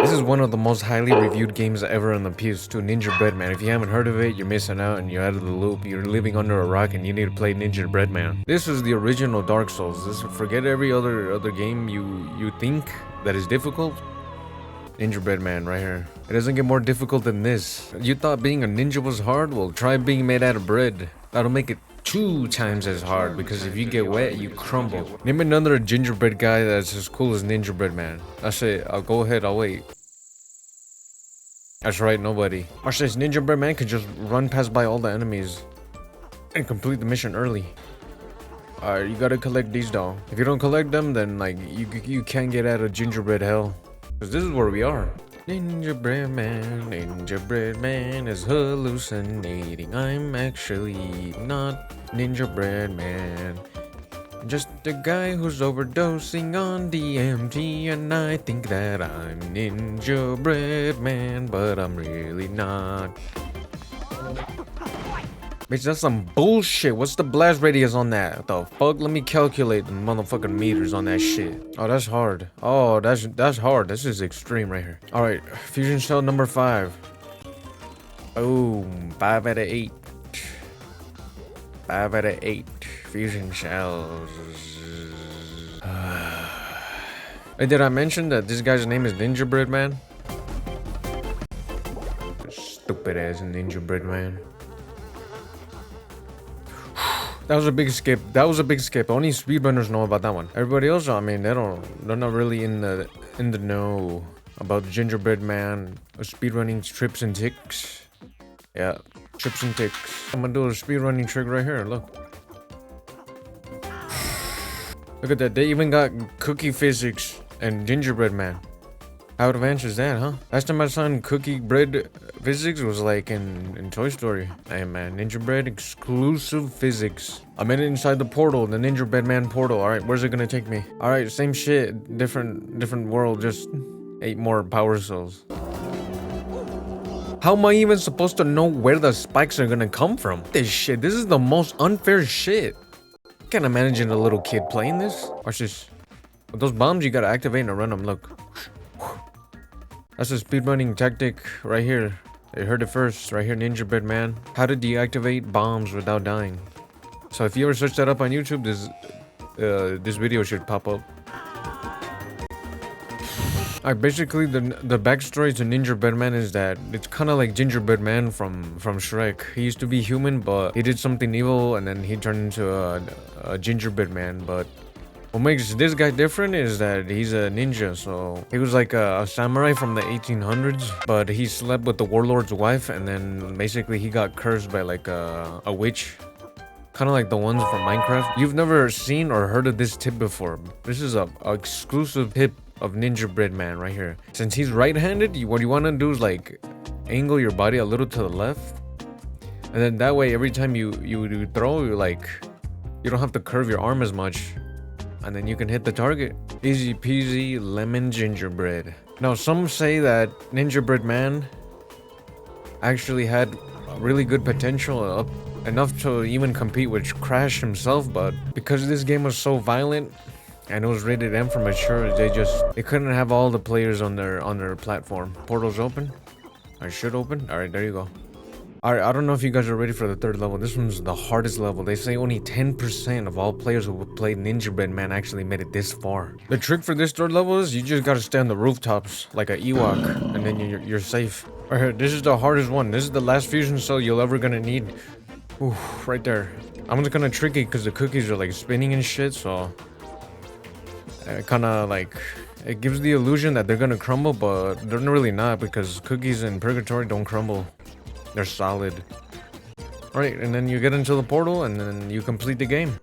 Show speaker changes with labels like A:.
A: This is one of the most highly reviewed games ever on the PS2, Ninjabread Man. If you haven't heard of it, you're missing out and you're out of the loop. You're living under a rock and you need to play Ninjabread Man. This is the original Dark Souls. Forget every other game you think that is difficult. Ninjabread Man right here. It doesn't get more difficult than this. You thought being a ninja was hard? Well, try being made out of bread. That'll make it 2 times as hard, because if you get wet, you crumble. Name another gingerbread guy that's as cool as Ninjabread Man. That's it. I'll go ahead. I'll wait. That's right, nobody. Watch this. Ninjabread Man could just run past by all the enemies and complete the mission early. Alright, you gotta collect these though. If you don't collect them, then like you can't get out of gingerbread hell. Cause this is where we are. Ninjabread Man is hallucinating. I'm actually not Ninjabread Man. Just a guy who's overdosing on DMT, and I think that I'm Ninjabread Man, but I'm really not. Bitch, that's some bullshit. What's the blast radius on that? What the fuck? Let me calculate the motherfucking meters on that shit. Oh, that's hard. Oh, that's hard. This is extreme right here. All right, fusion cell number 5. Boom, 5 out of 8. 5 out of 8 fusion cells. Hey, did I mention that this guy's name is Ninjabread Man? Stupid ass Ninjabread Man. That was a big skip. Only speedrunners know about that one. Everybody else, I mean, they're not really in the know about the Gingerbread Man, speedrunning trips and ticks. Yeah, trips and ticks. I'm gonna do a speedrunning trick right here. Look. Look at that. They even got cookie physics and Gingerbread Man. How advanced is that, huh? Last time I saw cookie bread physics was like in Toy Story. Hey man, Ninjabread exclusive physics. I'm in inside the portal, the Ninjabread Man portal. All right, where's it gonna take me? All right, same shit, different world, just 8 more power cells. How am I even supposed to know where the spikes are gonna come from? This is the most unfair shit. Can't imagine a little kid playing this. Watch this. With those bombs, you gotta activate and run them. Look. That's a speedrunning tactic right here. They heard it first, right here, Ninjabread Man. How to deactivate bombs without dying. So if you ever search that up on YouTube, this video should pop up. Alright, basically the backstory to Ninjabread Man is that it's kind of like Gingerbread Man from Shrek. He used to be human, but he did something evil, and then he turned into a Gingerbread Man. But what makes this guy different is that he's a ninja, so he was like a samurai from the 1800s, but he slept with the warlord's wife, and then basically he got cursed by like a witch. Kind of like the ones from Minecraft. You've never seen or heard of this tip before. This is a exclusive tip of Ninjabread Man right here. Since he's right-handed, what you want to do is like angle your body a little to the left, and then that way every time you throw, you don't have to curve your arm as much. And then you can hit the target. Easy peasy lemon gingerbread. Now, some say that Ninjabread Man actually had really good potential, enough to even compete with Crash himself, but because this game was so violent and it was rated M for mature, they couldn't have all the players on their platform. Portal's open. I should open. All right, there you go. Alright, I don't know if you guys are ready for the 3rd level. This one's the hardest level. They say only 10% of all players who played Ninjabread Man actually made it this far. The trick for this 3rd level is you just gotta stay on the rooftops like an Ewok, and then you're safe. Right here, this is the hardest one. This is the last fusion cell you're ever gonna need. Ooh, right there. I'm just gonna trick it because the cookies are like spinning and shit, so kinda like it gives the illusion that they're gonna crumble, but they're really not, because cookies in purgatory don't crumble. They're solid. Alright, and then you get into the portal and then you complete the game.